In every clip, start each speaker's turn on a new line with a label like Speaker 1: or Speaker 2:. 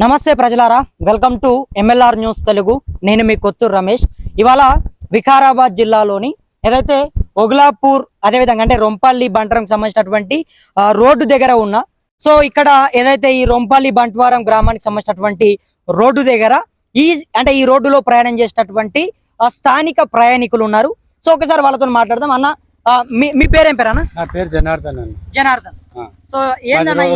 Speaker 1: నమస్తే ప్రజలారా, welcome to MLR news Telugu. నేను మీ కొత్తూరు రమేష్. ఇవాళ వికారాబాద్ జిల్లాలోని ఏదైతే ఒగ్లాపూర్ అదేవిధంగా అంటే రొంపల్లి బంటరంకి సంబంధించినటువంటి రోడ్డు దగ్గర ఉన్న ఇక్కడ ఏదైతే ఈ రొంపల్లి బంట్వారం గ్రామానికి సంబంధించినటువంటి రోడ్డు దగ్గర ఈ రోడ్డులో ప్రయాణం చేసేటటువంటి స్థానిక ప్రయాణికులు ఉన్నారు. ఒకసారి వాళ్ళతో మాట్లాడదాం. అన్న, మీ పేరేం పేరు అన్న?
Speaker 2: నా పేరు జనార్దన్ అన్న.
Speaker 1: జనార్దన్.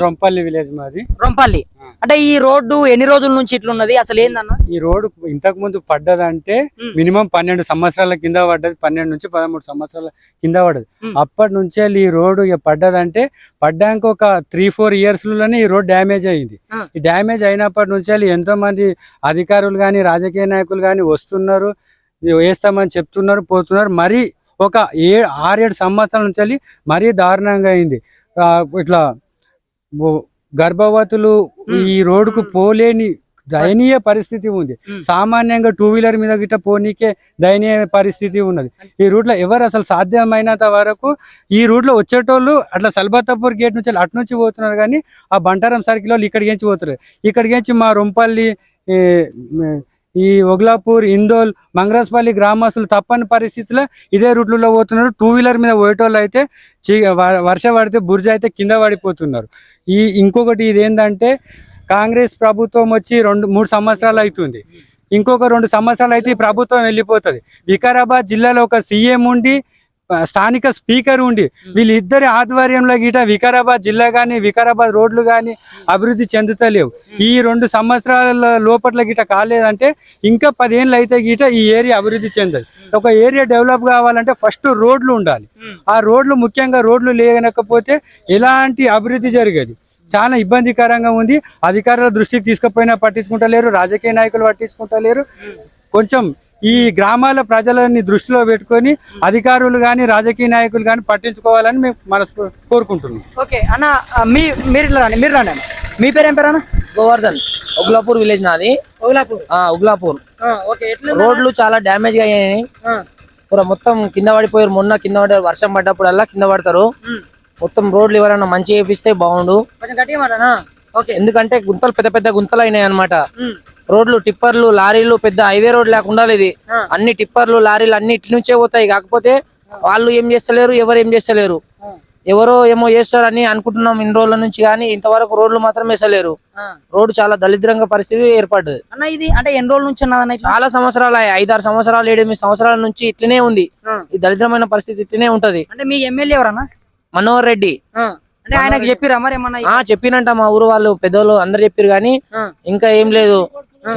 Speaker 2: రొంపల్లి విలేజ్ మాది.
Speaker 1: రొంపల్లి అంటే ఈ రోడ్డు ఎన్ని రోజుల నుంచి ఇట్లున్నది, అసలు ఏందన్న?
Speaker 2: ఈ రోడ్డు ఇంతకు ముందు పడ్డదంటే మినిమం 12 సంవత్సరాల కింద పడ్డది. 12 నుంచి 13 సంవత్సరాల కింద పడ్డది. అప్పటి నుంచే ఈ రోడ్డు పడ్డదంటే పడ్డాక ఒక 3-4 ఇయర్స్ లోనే ఈ రోడ్ డ్యామేజ్ అయింది. ఈ డ్యామేజ్ అయినప్పటి నుంచి ఎంతో మంది అధికారులు గాని రాజకీయ నాయకులు గాని వస్తున్నారు, వేస్తామని చెప్తున్నారు, పోతున్నారు. మరి ఒక 6-7 సంవత్సరాల నుంచి మరీ దారుణంగా అయింది. ఇట్లా గర్భవతులు ఈ రోడ్డుకు పోలేని దయనీయ పరిస్థితి ఉంది. సామాన్యంగా 2 వీలర్ మీద గిట్ట పోనీకే దయనీయ పరిస్థితి ఉన్నది. ఈ రూట్ లో ఎవరు అసలు సాధ్యమైనంత వరకు ఈ రూట్ లో వచ్చేటోళ్ళు అట్లా సల్బతాపూర్ గేట్ నుంచి అటు నుంచి పోతున్నారు, కానీ ఆ బంటారం సర్కిల్ వాళ్ళు ఇక్కడికి పోతున్నారు. ఇక్కడికి మా రొంపల్లి ఈ ఒగ్లాపూర్, ఇందోల్, మంగరాజపల్లి గ్రామస్తులు తప్పని పరిస్థితుల్లో ఇదే రూట్లలో పోతున్నారు. 2 వీలర్ మీద పోయేటోళ్ళు అయితే వర్ష పడితే బుర్జ అయితే కింద పడిపోతున్నారు. ఇంకొకటి ఇదేంటంటే కాంగ్రెస్ ప్రభుత్వం వచ్చి 2-3 సంవత్సరాలు అవుతుంది. ఇంకొక 2 సంవత్సరాలు అయితే ఈ ప్రభుత్వం వెళ్ళిపోతుంది. వికారాబాద్ జిల్లాలో ఒక సీఎం ఉండి స్థానిక స్పీకర్ ఉండి వీళ్ళిద్దరి ఆధ్వర్యంలో గిట వికారాబాద్ జిల్లా కానీ వికారాబాద్ రోడ్లు కానీ అభివృద్ధి చెందుతలేవు. ఈ 2 సంవత్సరాల లోపట్ల గిట కాలేదంటే ఇంకా 10 ఏళ్ళు అయితే గిట ఈ ఏరియా అభివృద్ధి చెందదు. ఒక ఏరియా డెవలప్ కావాలంటే ఫస్ట్ రోడ్లు ఉండాలి. ఆ రోడ్లు ముఖ్యంగా రోడ్లు లేకపోతే ఎలాంటి అభివృద్ధి జరగదు. చాలా ఇబ్బందికరంగా ఉంది. అధికారుల దృష్టికి తీసుకుపోయినా పట్టించుకుంటలేరు, రాజకీయ నాయకులు పట్టించుకుంటలేరు. కొంచెం ఈ గ్రామాల ప్రజలని దృష్టిలో పెట్టుకొని అధికారులు కానీ రాజకీయ నాయకులు కానీ పట్టించుకోవాలని మేము కోరుకుంటున్నాం.
Speaker 1: ఓకే అన్న, మీరు మీ పేరు ఏం పేరు అన్న?
Speaker 3: గోవర్ధన్. ఒగ్లాపూర్ విలేజ్ నాది. ఒగ్లాపూర్ రోడ్లు చాలా డ్యామేజ్ గా అయ్యాయి. మొత్తం కింద పడిపోయారు. మొన్న కింద పడ్డారు. వర్షం పడ్డప్పుడల్లా కింద పడతారు. మొత్తం రోడ్లు ఎవరైనా మంచి చేపిస్తే బాగుండు. ఎందుకంటే గుంతలు పెద్ద పెద్ద గుంతలు అయినాయి అన్నమాట. రోడ్లు టిప్పర్లు లారీలు పెద్ద హైవే రోడ్ లేకుండా ఇది. అన్ని టిప్పర్లు లారీలు అన్ని ఇట్ల నుంచే పోతాయి. కాకపోతే వాళ్ళు ఏం చేస్తలేరు, ఎవరు ఏం చేస్తలేరు. ఎవరో ఏమో చేస్తారని అనుకుంటున్నాం ఇన్ని రోజుల నుంచి, కానీ ఇంతవరకు రోడ్లు మాత్రం వేసలేరు. రోడ్డు చాలా దళిద్రంగా పరిస్థితి ఏర్పడ్డది.
Speaker 1: ఇది అంటే ఎన్ని రోజుల నుంచి?
Speaker 3: చాలా సంవత్సరాలు, 5-6 సంవత్సరాలు 7-8 సంవత్సరాల నుంచి ఇట్లనే ఉంది. ఈ దళిద్రమైన పరిస్థితి ఇట్లనే ఉంటది.
Speaker 1: అంటే మీ ఎమ్మెల్యే ఎవరన్నా?
Speaker 3: మనోహర్ రెడ్డి.
Speaker 1: అంటే ఆయనకు చెప్పిరా మరి ఏమన్నా?
Speaker 3: చెప్పినంట మా ఊరు వాళ్ళు పెద్దోళ్ళు అందరు చెప్పారు, కానీ ఇంకా ఏం లేదు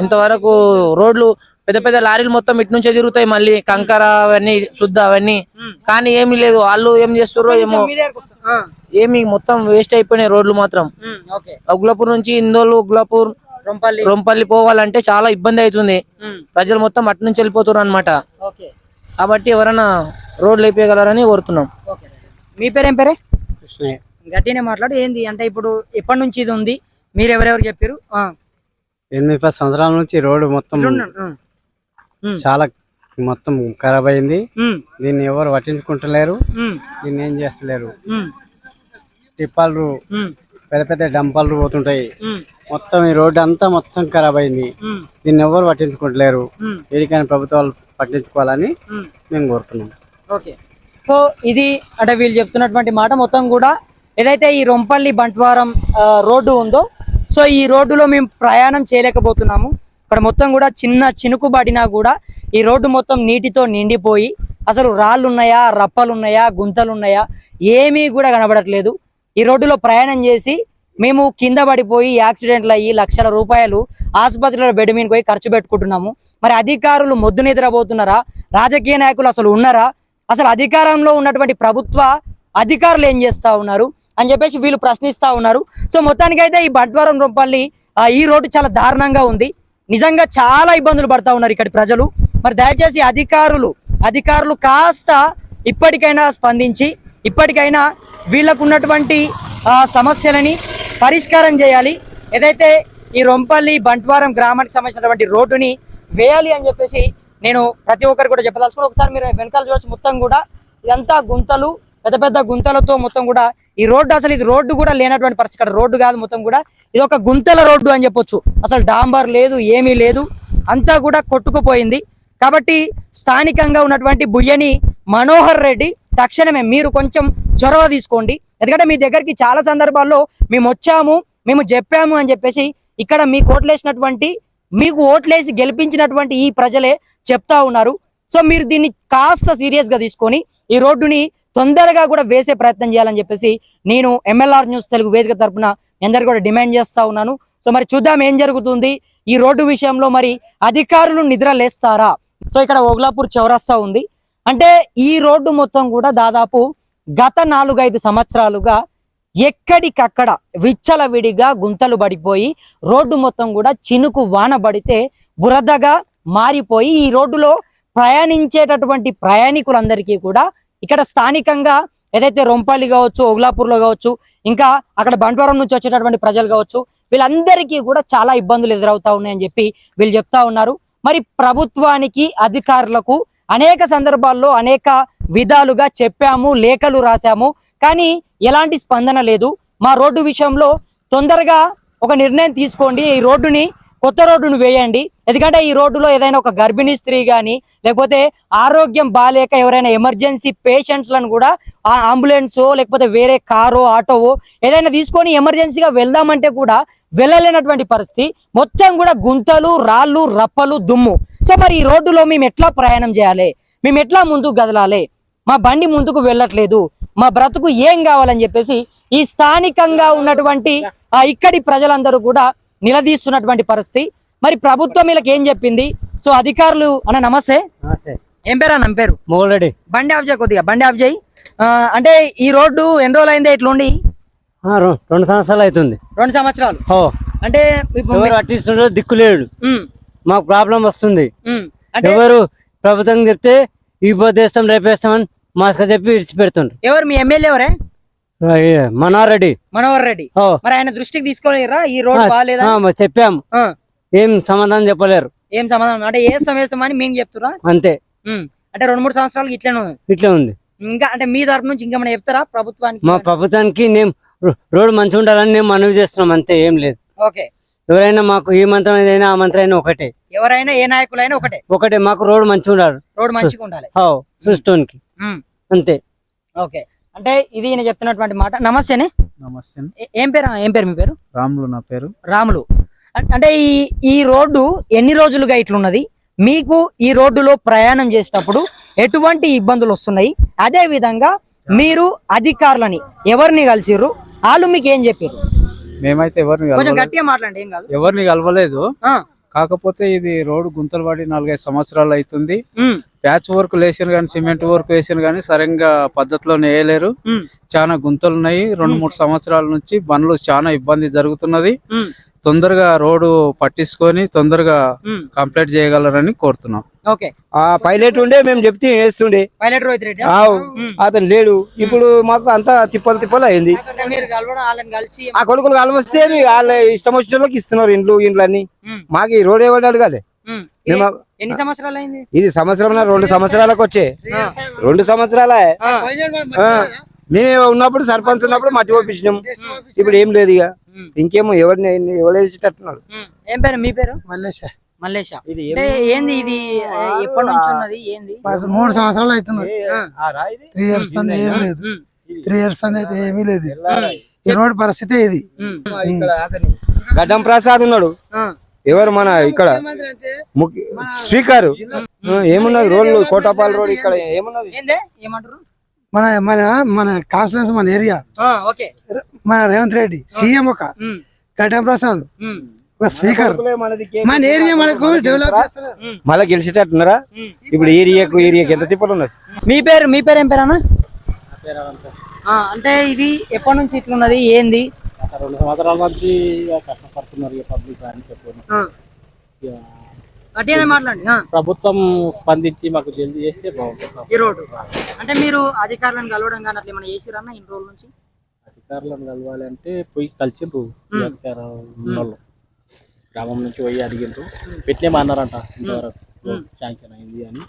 Speaker 3: ఇంతవరకు. రోడ్లు పెద్ద పెద్ద లారీలు మొత్తం ఇటు నుంచే తిరుగుతాయి, మళ్ళీ కంకర అవన్నీ శుద్ధ అవన్నీ, కానీ ఏమీ లేదు. వాళ్ళు ఏం చేస్తారో ఏమో, ఏమి మొత్తం వేస్ట్ అయిపోయినాయి రోడ్లు మాత్రం. ఒగ్లాపూర్ నుంచి ఇందోల్, ఒగ్లాపూర్, రొంపల్లి పోవాలంటే చాలా ఇబ్బంది అవుతుంది. ప్రజలు మొత్తం అటు నుంచి వెళ్ళిపోతారు అనమాట. కాబట్టి ఎవరైనా రోడ్లు అయిపోయగలరని కోరుతున్నాం.
Speaker 1: మీ పేరేం పేరే? గట్టినే మాట్లాడు. ఏంది అంటే ఇప్పుడు ఎప్పటి నుంచి ఇది ఉంది? మీరు ఎవరెవరు చెప్పారు?
Speaker 2: 8-10 సంవత్సరాల నుంచి రోడ్డు మొత్తం చాలా మొత్తం ఖరాబ్ అయింది. దీన్ని ఎవరు పట్టించుకుంటలేరు, దీన్ని ఏం చేస్తలేరు. టిప్పాలు పెద్ద పెద్ద డంపాలు పోతుంటాయి. మొత్తం ఈ రోడ్డు అంతా మొత్తం ఖరాబ్ అయింది. దీన్ని ఎవరు పట్టించుకుంటలేరు. ఏదికైనా ప్రభుత్వాలు పట్టించుకోవాలని మేము కోరుతున్నాం.
Speaker 1: ఓకే, ఇది అంటే వీళ్ళు చెప్తున్నటువంటి మాట మొత్తం కూడా ఏదైతే ఈ రొంపల్లి బంట్వారం రోడ్డు ఉందో, ఈ రోడ్డులో మేము ప్రయాణం చేయలేకపోతున్నాము. ఇక్కడ మొత్తం కూడా చిన్న చినుకు పడినా కూడా ఈ రోడ్డు మొత్తం నీటితో నిండిపోయి అసలు రాళ్ళు ఉన్నాయా, రప్పలు ఉన్నాయా, గుంతలు ఉన్నాయా, ఏమీ కూడా కనబడట్లేదు. ఈ రోడ్డులో ప్రయాణం చేసి మేము కింద పడిపోయి యాక్సిడెంట్లు అయ్యి లక్షల రూపాయలు ఆసుపత్రిలో బెడ్ మీద పోయి ఖర్చు పెట్టుకుంటున్నాము. మరి అధికారులు మొద్దు నిద్రపోతున్నారా? రాజకీయ నాయకులు అసలు ఉన్నారా? అసలు అధికారంలో ఉన్నటువంటి ప్రభుత్వ అధికారులు ఏం చేస్తా ఉన్నారు అని చెప్పేసి వీళ్ళు ప్రశ్నిస్తా ఉన్నారు. మొత్తానికైతే ఈ బంట్వారం రొంపల్లి ఈ రోడ్డు చాలా దారుణంగా ఉంది. నిజంగా చాలా ఇబ్బందులు పడతా ఉన్నారు ఇక్కడి ప్రజలు. మరి దయచేసి అధికారులు కాస్త ఇప్పటికైనా స్పందించి ఇప్పటికైనా వీళ్ళకు ఉన్నటువంటి సమస్యలని పరిష్కారం చేయాలి. ఏదైతే ఈ రొంపల్లి బంట్వారం గ్రామానికి సంబంధించినటువంటి రోడ్డుని వేయాలి అని చెప్పేసి నేను ప్రతి ఒక్కరు కూడా చెప్పదలుచుకున్నాను. ఒకసారి మీరు వెనకాల చూడొచ్చు, మొత్తం కూడా ఇదంతా గుంతలు, పెద్ద పెద్ద గుంతలతో మొత్తం కూడా ఈ రోడ్డు అసలు ఇది రోడ్డు కూడా లేనటువంటి పరిస్థితి. ఇక్కడ రోడ్డు కాదు, మొత్తం కూడా ఇది ఒక గుంతల రోడ్డు అని చెప్పొచ్చు. అసలు డాంబర్ లేదు, ఏమీ లేదు, అంతా కూడా కొట్టుకుపోయింది. కాబట్టి స్థానికంగా ఉన్నటువంటి బుయ్యని మనోహర్ రెడ్డి తక్షణమే మీరు కొంచెం చొరవ తీసుకోండి. ఎందుకంటే మీ దగ్గరికి చాలా సందర్భాల్లో మేము వచ్చాము, మేము చెప్పాము అని చెప్పేసి ఇక్కడ మీకు ఓట్లేసినటువంటి, మీకు ఓట్లేసి గెలిపించినటువంటి ఈ ప్రజలే చెప్తా ఉన్నారు. సో మీరు దీన్ని కాస్త సీరియస్ గా తీసుకొని ఈ రోడ్డుని తొందరగా కూడా వేసే ప్రయత్నం చేయాలని చెప్పేసి నేను ఎంఎల్ఆర్ న్యూస్ తెలుగు వేదిక తరపున అందరు కూడా డిమాండ్ చేస్తా ఉన్నాను. సో మరి చూద్దాం ఏం జరుగుతుంది ఈ రోడ్డు విషయంలో. మరి అధికారులు నిద్ర లేస్తారా? సో ఇక్కడ ఓగ్లాపూర్ చౌరస్తా ఉంది. అంటే ఈ రోడ్డు మొత్తం కూడా దాదాపు గత 4-5 సంవత్సరాలుగా ఎక్కడికక్కడ విచ్చలవిడిగా గుంతలు పడిపోయి రోడ్డు మొత్తం కూడా చినుకు వాన పడితే బురదగా మారిపోయి ఈ రోడ్డులో ప్రయాణించేటటువంటి ప్రయాణికులందరికీ కూడా ఇక్కడ స్థానికంగా ఏదైతే రొంపల్లి కావచ్చు, ఓగ్లాపూర్లో కావచ్చు, ఇంకా అక్కడ బంట్వారం నుంచి వచ్చేటటువంటి ప్రజలు కావచ్చు, వీళ్ళందరికీ కూడా చాలా ఇబ్బందులు ఎదురవుతా ఉన్నాయని చెప్పి వీళ్ళు చెప్తా ఉన్నారు. మరి ప్రభుత్వానికి, అధికారులకు అనేక సందర్భాల్లో అనేక విధాలుగా చెప్పాము, లేఖలు రాశాము, కానీ ఎలాంటి స్పందన లేదు. మా రోడ్డు విషయంలో తొందరగా ఒక నిర్ణయం తీసుకోండి, ఈ రోడ్డుని కొత్త రోడ్డును వేయండి. ఎందుకంటే ఈ రోడ్డులో ఏదైనా ఒక గర్భిణీ స్త్రీ కానీ లేకపోతే ఆరోగ్యం బాగాలేక ఎవరైనా ఎమర్జెన్సీ పేషెంట్స్లను కూడా ఆ అంబులెన్సో లేకపోతే వేరే కారో ఆటోవో ఏదైనా తీసుకొని ఎమర్జెన్సీగా వెళ్దామంటే కూడా వెళ్ళలేనటువంటి పరిస్థితి. మొత్తం కూడా గుంతలు, రాళ్ళు, రప్పలు, దుమ్ము. సో మరి ఈ రోడ్డులో మేము ఎట్లా ప్రయాణం చేయాలి, మేము ఎట్లా ముందుకు కదలాలి, మా బండి ముందుకు వెళ్ళట్లేదు, మా బ్రతుకు ఏం కావాలని చెప్పేసి ఈ స్థానికంగా ఉన్నటువంటి ఇక్కడి ప్రజలందరూ కూడా నిలదీస్తున్నటువంటి పరిస్థితి. మరి ప్రభుత్వం వీళ్ళకి ఏం చెప్పింది? సో అధికారులు అన్న నమస్తే. ఏం పేరు అన్న? పేరు
Speaker 2: మోగలరెడ్డి.
Speaker 1: బండి ఆఫ్ చేయి, కొద్దిగా బండి ఆఫ్ చేయి. అంటే ఈ రోడ్డు ఎన్ని రోజులు అయిందే ఇట్లుండి?
Speaker 2: 2 సంవత్సరాలు అవుతుంది.
Speaker 1: 2 సంవత్సరాలు. అంటే
Speaker 2: అట్టిస్తుండ్రో దిక్కులేడు, మాకు ప్రాబ్లం వస్తుంది. ఎవరు ప్రభుత్వం చెప్తే ఈ పోతేస్తాం రేపేస్తామని మాస్క చెప్పి విడిచిపెడుతుండ్రు.
Speaker 1: ఎవరు మీ ఎమ్మెల్యే? ఎవరే?
Speaker 2: మనోహర్ రెడ్డి.
Speaker 1: మనోహర్ రెడ్డి. మరి ఆయన దృష్టికి తీసుకోలేరా ఈ రోడ్ బాగాలేదా?
Speaker 2: చెప్పాము, ఏం సమాధానం చెప్పలేరు.
Speaker 1: ఏం సమాధానం అంటే ఏ సమస్య అని మేము చెప్తురా
Speaker 2: అంతే.
Speaker 1: అంటే 2-3 సంవత్సరాలు
Speaker 2: ఇట్లా ఉంది.
Speaker 1: ఇంకా అంటే మీ తరపు నుంచి ఇంకా మనం చెప్తారా ప్రభుత్వానికి?
Speaker 2: మా ప్రభుత్వానికి నేను రోడ్ మంచిగా ఉండాలని నేను మనవి చేస్తున్నాం, అంతే, ఏం లేదు.
Speaker 1: ఓకే.
Speaker 2: ఎవరైనా మాకు ఏ మంత్రం ఏదైనా ఆ మంత్రం అయినా ఒకటే,
Speaker 1: ఎవరైనా ఏ నాయకులైనా ఒకటే,
Speaker 2: మాకు రోడ్ మంచిగా ఉండాలి,
Speaker 1: రోడ్ మంచిగా ఉండాలి
Speaker 2: చూసుకోనికి, అంతే.
Speaker 1: ఓకే. అంటే ఇది నేను చెప్తున్నటువంటి మాట. నమస్తేనే.
Speaker 4: నమస్తే.
Speaker 1: ఏం పేరు? మీ పేరు?
Speaker 4: రాములు. నా పేరు
Speaker 1: రాములు. అంటే ఈ రోడ్డు ఎన్ని రోజులుగా ఇట్లున్నది? మీకు ఈ రోడ్డులో ప్రయాణం చేసేటప్పుడు ఎటువంటి ఇబ్బందులు వస్తున్నాయి? అదే విధంగా మీరు అధికారులని ఎవరిని కలిసిర్రు? వాళ్ళు మీకు ఏం చెప్పారు?
Speaker 4: మేమైతే
Speaker 1: కొంచెం గట్టిగా మాట్లాడండి. ఏం కాదు.
Speaker 4: ఎవరిని కలవలేదు. కాకపోతే ఇది రోడ్డు గుంతలు పడి 4-5 సంవత్సరాలు అవుతుంది. ప్యాచ్ వర్క్ వేసారు కానీ, సిమెంట్ వర్క్ వేసారు కానీ సరిగ్గా పద్ధతిలో వేయలేరు. చాలా గుంతలు ఉన్నాయి. 2-3 సంవత్సరాల నుంచి బండ్లు చాలా ఇబ్బంది జరుగుతున్నది. తొందరగా రోడ్డు పట్టించుకొని తొందరగా కంప్లీట్ చేయగలరని కోరుతున్నాం.
Speaker 1: ఓకే.
Speaker 5: ఆ పైలట్ ఉండే మేము చెప్తే వేస్తుండే,
Speaker 1: పైలట్ రోహిత్ రెడ్డి
Speaker 5: అతను లేడు. ఇప్పుడు మాకు అంతా తిప్పలు అయింది. ఆ కొడుకులు కలవస్తే వాళ్ళ ఇష్టం వచ్చిన ఇస్తున్నారు ఇండ్లు అన్ని. మాకు ఈ రోడ్ ఇవ్వడాడు కదా.
Speaker 1: ఎన్ని సంవత్సరాలు అయింది?
Speaker 5: ఇది సంవత్సరం 2 సంవత్సరాలకు వచ్చే 2 సంవత్సరాలే. మేమే ఉన్నప్పుడు సర్పంచ్ ఉన్నప్పుడు మట్టి పంపించినాం. ఇప్పుడు ఏం లేదు. ఇక ఇంకేమో ఎవరేసేటట్టున్నాడు.
Speaker 1: ఏం పేరు? మీ పేరు? మల్లేష. ఏంది ఇది? ఎప్పటి నుంచి ఉన్నది? ఏంది?
Speaker 6: 3 సంవత్సరాలు అవుతుంది. 3 ఇయర్స్ ఏం లేదు. 3 ఇయర్స్ అనేది ఏమీ లేదు. ఈ రోడ్ పరిస్థితి ఇది.
Speaker 5: గడ్డం ప్రసాద్ ఉన్నాడు. ఎవరు మన ఇక్కడ స్పీకర్. ఏమున్నది రోడ్లు? కోటపాల రోడ్ ఇక్కడ ఏమున్నది?
Speaker 1: ఏమంటారు?
Speaker 6: మన మన మన కాన్స్టిట్యూన్సీ, మన ఏరియా, మన రేవంత్ రెడ్డి సీఎం, ఒక గడ్డం ప్రసాద్ ఒక స్పీకర్. మన ఏరియా మనకు డెవలప్ చేస్తున్నారు.
Speaker 5: మళ్ళీ గెలిచేటట్టున్నారా? ఇప్పుడు ఏరియాకు ఎంత తిప్పలు ఉన్నది.
Speaker 1: మీ పేరు ఏం పేరు అన్న? అంటే ఇది ఎప్పటి నుంచి ఇట్లున్నది? ఏంది?
Speaker 7: 2 సంవత్సరాల నుంచి కష్టపడుతున్నారు పబ్లిక్ అని
Speaker 1: మాట్లాడండి.
Speaker 7: ప్రభుత్వం స్పందించి మాకు జల్దీ చేస్తే బాగుంటుంది
Speaker 1: ఈ రోడ్డు. అంటే మీరు అధికారులను కలవడం కానీ అట్లా ఏమైనా చేసిరన్నా ఇన్ని రోజుల నుంచి?
Speaker 7: అధికారులను కలవాలంటే పోయి కలిసిండ్రు. అధికారులు ఉన్నోళ్ళు గ్రామం నుంచి పోయి అడిగిండ్రు. పెట్టలేమో అన్నారంట, ఇంతవరకు శాంక్షన్ అయింది అని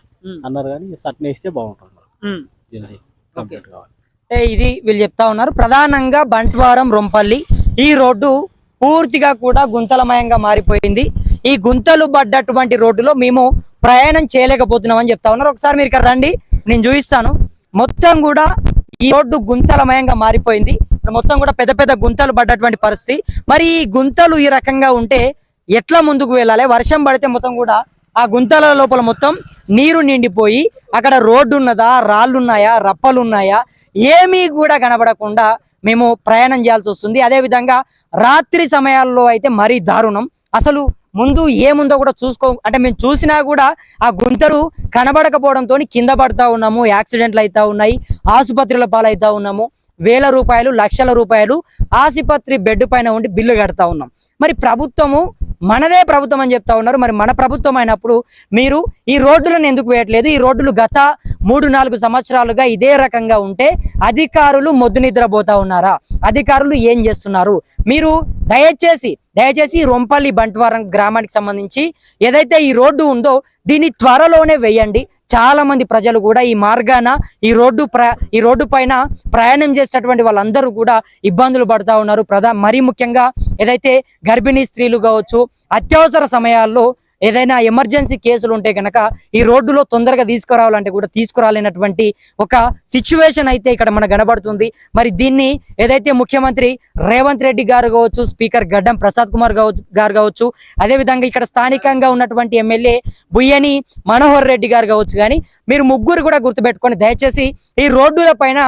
Speaker 7: అన్నారు. కానీ సట్న వేస్తే బాగుంటుంది, జల్దీ కంప్లీట్ కావాలి.
Speaker 1: అంటే ఇది వీళ్ళు చెప్తా ఉన్నారు. ప్రధానంగా బంట్వారం రొంపల్లి ఈ రోడ్డు పూర్తిగా కూడా గుంతలమయంగా మారిపోయింది. ఈ గుంతలు పడ్డటువంటి రోడ్డులో మేము ప్రయాణం చేయలేకపోతున్నాం అని చెప్తా ఉన్నారు. ఒకసారి మీరు ఇక్కడ రండి, నేను చూపిస్తాను. మొత్తం కూడా ఈ రోడ్డు గుంతలమయంగా మారిపోయింది. మొత్తం కూడా పెద్ద పెద్ద గుంతలు పడ్డటువంటి పరిస్థితి. మరి ఈ గుంతలు ఈ రకంగా ఉంటే ఎట్లా ముందుకు వెళ్ళాలి? వర్షం పడితే మొత్తం కూడా ఆ గుంతల లోపల మొత్తం నీరు నిండిపోయి అక్కడ రోడ్డు ఉన్నదా, రాళ్ళు ఉన్నాయా, రప్పలు ఉన్నాయా, ఏమీ కూడా కనబడకుండా మేము ప్రయాణం చేయాల్సి వస్తుంది. అదే విధంగా రాత్రి సమయాల్లో అయితే మరీ దారుణం. అసలు ముందు ఏముందో కూడా అంటే మేము చూసినా కూడా ఆ గుంతలు కనబడకపోవడంతో కింద పడతా ఉన్నాము, యాక్సిడెంట్లు అవుతా ఉన్నాయి, ఆసుపత్రుల పాలవుతా ఉన్నాము. వేల రూపాయలు, లక్షల రూపాయలు ఆసుపత్రి బెడ్ పైన ఉండి బిల్లు కడతా ఉన్నాం. మరి ప్రభుత్వము మనదే ప్రభుత్వం అని చెప్తా ఉన్నారు. మరి మన ప్రభుత్వం అయినప్పుడు మీరు ఈ రోడ్డులను ఎందుకు వేయట్లేదు? ఈ రోడ్డులు గత 3-4 సంవత్సరాలుగా ఇదే రకంగా ఉంటే అధికారులు మొద్దు నిద్రపోతా ఉన్నారా? అధికారులు ఏం చేస్తున్నారు? మీరు దయచేసి రొంపల్లి బంట్వారం గ్రామానికి సంబంధించి ఏదైతే ఈ రోడ్డు ఉందో దీన్ని త్వరలోనే వేయండి. చాలా మంది ప్రజలు కూడా ఈ మార్గాన ఈ రోడ్డు పైన ప్రయాణం చేసేటటువంటి వాళ్ళందరూ కూడా ఇబ్బందులు పడతా ఉన్నారు. మరీ ముఖ్యంగా ఏదైతే గర్భిణీ స్త్రీలు కావచ్చు, అత్యవసర సమయాల్లో ఏదైనా ఎమర్జెన్సీ కేసులు ఉంటే కనుక ఈ రోడ్డులో తొందరగా తీసుకురావాలంటే కూడా తీసుకురాలేనటువంటి ఒక సిచ్యువేషన్ అయితే ఇక్కడ మనకు కనబడుతుంది. మరి దీన్ని ఏదైతే ముఖ్యమంత్రి రేవంత్ రెడ్డి గారు కావచ్చు, స్పీకర్ గడ్డం ప్రసాద్ కుమార్ గారు కావచ్చు, అదేవిధంగా ఇక్కడ స్థానికంగా ఉన్నటువంటి ఎమ్మెల్యే బుయ్యని మనోహర్ రెడ్డి గారు కావచ్చు, కానీ మీరు ముగ్గురు కూడా గుర్తుపెట్టుకొని దయచేసి ఈ రోడ్డుల పైన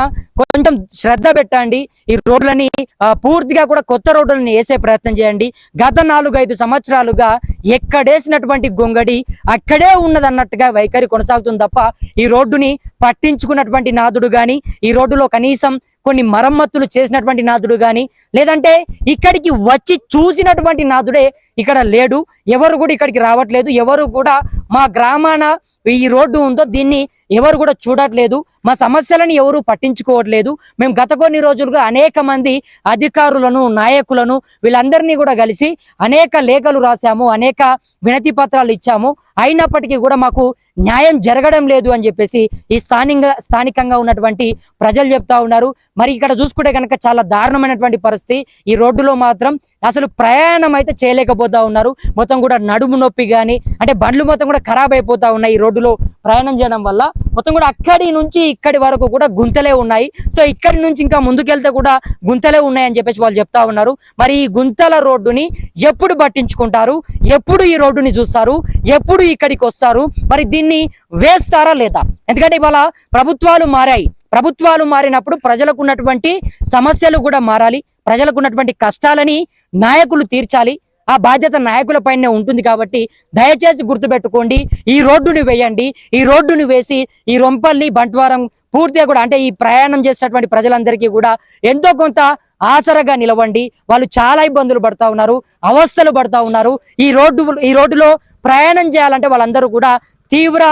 Speaker 1: కొంచెం శ్రద్ధ పెట్టండి. ఈ రోడ్లని పూర్తిగా కూడా కొత్త రోడ్లను వేసే ప్రయత్నం చేయండి. గత 4-5 సంవత్సరాలుగా ఎక్కడేసినటువంటి గొంగడి అక్కడే ఉన్నదన్నట్టుగా వైఖరి కొనసాగుతుంది తప్ప ఈ రోడ్డుని పట్టించుకున్నటువంటి నాదుడు గాని, ఈ రోడ్డులో కనీసం కొన్ని మరమ్మతులు చేసినటువంటి నాదుడు గాని, లేదంటే ఇక్కడికి వచ్చి చూసినటువంటి నాదుడే ఇక్కడ లేడు. ఎవరు కూడా ఇక్కడికి రావట్లేదు. ఎవరు కూడా మా గ్రామాన ఈ రోడ్డు ఉందో దీన్ని ఎవరు కూడా చూడట్లేదు. మా సమస్యలను ఎవరు పట్టించుకోవట్లేదు. మేము గత కొన్ని రోజులుగా అనేక మంది అధికారులను, నాయకులను వీళ్ళందరినీ కూడా కలిసి అనేక లేఖలు రాశాము, అనేక వినతి పత్రాలు ఇచ్చాము. అయినప్పటికీ కూడా మాకు న్యాయం జరగడం లేదు అని చెప్పేసి ఈ స్థానికంగా ఉన్నటువంటి ప్రజలు చెప్తా ఉన్నారు. మరి ఇక్కడ చూసుకుంటే కనుక చాలా దారుణమైనటువంటి పరిస్థితి. ఈ రోడ్డులో మాత్రం అసలు ప్రయాణం అయితే చేయలేకపోతా ఉన్నారు. మొత్తం కూడా నడుము నొప్పి కానీ, అంటే బండ్లు మొత్తం కూడా ఖరాబ్ అయిపోతా ఉన్నాయి. ఈ రోడ్డులో ప్రయాణం చేయడం వల్ల మొత్తం కూడా అక్కడి నుంచి ఇక్కడి వరకు కూడా గుంతలే ఉన్నాయి. సో ఇక్కడి నుంచి ఇంకా ముందుకెళ్తే కూడా గుంతలే ఉన్నాయని చెప్పేసి వాళ్ళు చెప్తా ఉన్నారు. మరి ఈ గుంతల రోడ్డుని ఎప్పుడు పట్టించుకుంటారు? ఎప్పుడు ఈ రోడ్డుని చూస్తారు? ఎప్పుడు ఇక్కడికి వస్తారు? మరి దీన్ని వేస్తారా లేదా? ఎందుకంటే ఇవాళ ప్రభుత్వాలు మారాయి. ప్రభుత్వాలు మారినప్పుడు ప్రజలకు ఉన్నటువంటి సమస్యలు కూడా మారాలి. ప్రజలకు ఉన్నటువంటి కష్టాలని నాయకులు తీర్చాలి. ఆ బాధ్యత నాయకులపైనే ఉంటుంది. కాబట్టి దయచేసి గుర్తుపెట్టుకోండి, ఈ రోడ్డుని వేయండి. ఈ రోడ్డుని వేసి ఈ రొంపల్లి బంట్వారం పూర్తిగా కూడా అంటే ఈ ప్రయాణం చేసేటటువంటి ప్రజలందరికీ కూడా ఎంతో కొంత ఆసరగా నిలవండి. వాళ్ళు చాలా ఇబ్బందులు పడతా ఉన్నారు, అవస్థలు పడతా ఉన్నారు. ఈ రోడ్డులో ప్రయాణం చేయాలంటే వాళ్ళందరూ కూడా తీవ్ర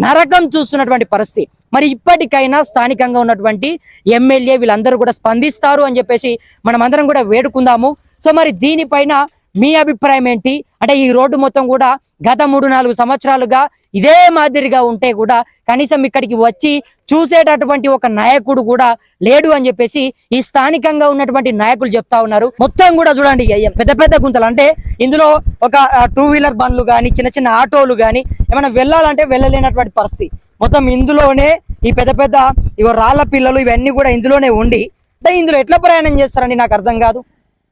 Speaker 1: నరకం చూస్తున్నటువంటి పరిస్థితి. మరి ఇప్పటికైనా స్థానికంగా ఉన్నటువంటి ఎమ్మెల్యే వీళ్ళందరూ కూడా స్పందిస్తారు అని చెప్పేసి మనం అందరం కూడా వేడుకుందాము. సో మరి దీనిపైన మీ అభిప్రాయం ఏంటి? అంటే ఈ రోడ్డు మొత్తం కూడా గత 3-4 సంవత్సరాలుగా ఇదే మాదిరిగా ఉంటే కూడా కనీసం ఇక్కడికి వచ్చి చూసేటటువంటి ఒక నాయకుడు కూడా లేడు అని చెప్పేసి ఈ స్థానికంగా ఉన్నటువంటి నాయకులు చెప్తా ఉన్నారు. మొత్తం కూడా చూడండి పెద్ద పెద్ద గుంతలు. అంటే ఇందులో ఒక 2 వీలర్ బండ్లు కానీ, చిన్న చిన్న ఆటోలు కానీ ఏమైనా వెళ్ళాలంటే వెళ్ళలేనటువంటి పరిస్థితి. మొత్తం ఇందులోనే ఈ పెద్ద పెద్ద రాళ్ల పిల్లలు ఇవన్నీ కూడా ఇందులోనే ఉండి అంటే ఇందులో ఎట్లా ప్రయాణం చేస్తారండి? నాకు అర్థం కాదు.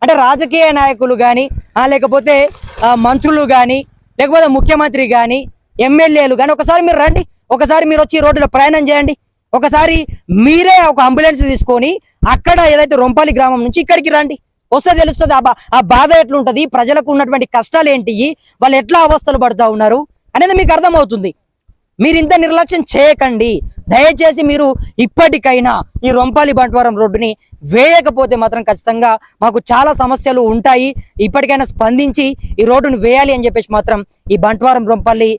Speaker 1: అంటే రాజకీయ నాయకులు కానీ, లేకపోతే మంత్రులు కానీ, లేకపోతే ముఖ్యమంత్రి కానీ, ఎమ్మెల్యేలు కానీ ఒకసారి మీరు రండి. ఒకసారి మీరు వచ్చి రోడ్డులో ప్రయాణం చేయండి. ఒకసారి మీరే ఒక అంబులెన్స్ తీసుకొని అక్కడ ఏదైతే రొంపల్లి గ్రామం నుంచి ఇక్కడికి రండి. వస్తే తెలుస్తుంది ఆ బాధ ఎట్లుంటది, ప్రజలకు ఉన్నటువంటి కష్టాలు ఏంటి, వాళ్ళు ఎట్లా అవస్థలు పడుతూ ఉన్నారు అనేది మీకు అర్థమవుతుంది. మీరు ఇంత నిర్లక్ష్యం చేయకండి. దయచేసి మీరు ఇప్పటికైనా ఈ రొంపల్లి బంట్వారం రోడ్డుని వేయకపోతే మాత్రం ఖచ్చితంగా మాకు చాలా సమస్యలు ఉంటాయి. ఇప్పటికైనా స్పందించి ఈ రోడ్డును వేయాలి అని చెప్పేసి మాత్రం ఈ బంట్వారం రొంపల్లి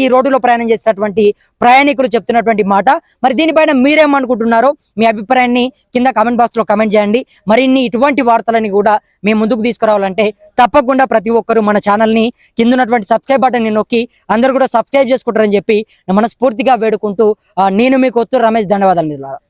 Speaker 1: ఈ రోడ్డులో ప్రయాణం చేసినటువంటి ప్రయాణికులు చెప్తున్నటువంటి మాట. మరి దీనిపైన మీరేమనుకుంటున్నారో మీ అభిప్రాయాన్ని కింద కామెంట్ బాక్స్ లో కామెంట్ చేయండి. మరిన్ని ఇటువంటి వార్తలని కూడా మేము ముందుకు తీసుకురావాలంటే తప్పకుండా ప్రతి ఒక్కరు మన ఛానల్ని కింద ఉన్నటువంటి సబ్స్క్రైబ్ బటన్ నొక్కి అందరూ కూడా సబ్స్క్రైబ్ చేసుకుంటారని చెప్పి మనస్ఫూర్తిగా వేడుకుంటూ నేను మీ కొత్తూరు రమేష్. ధన్యవాదాలు.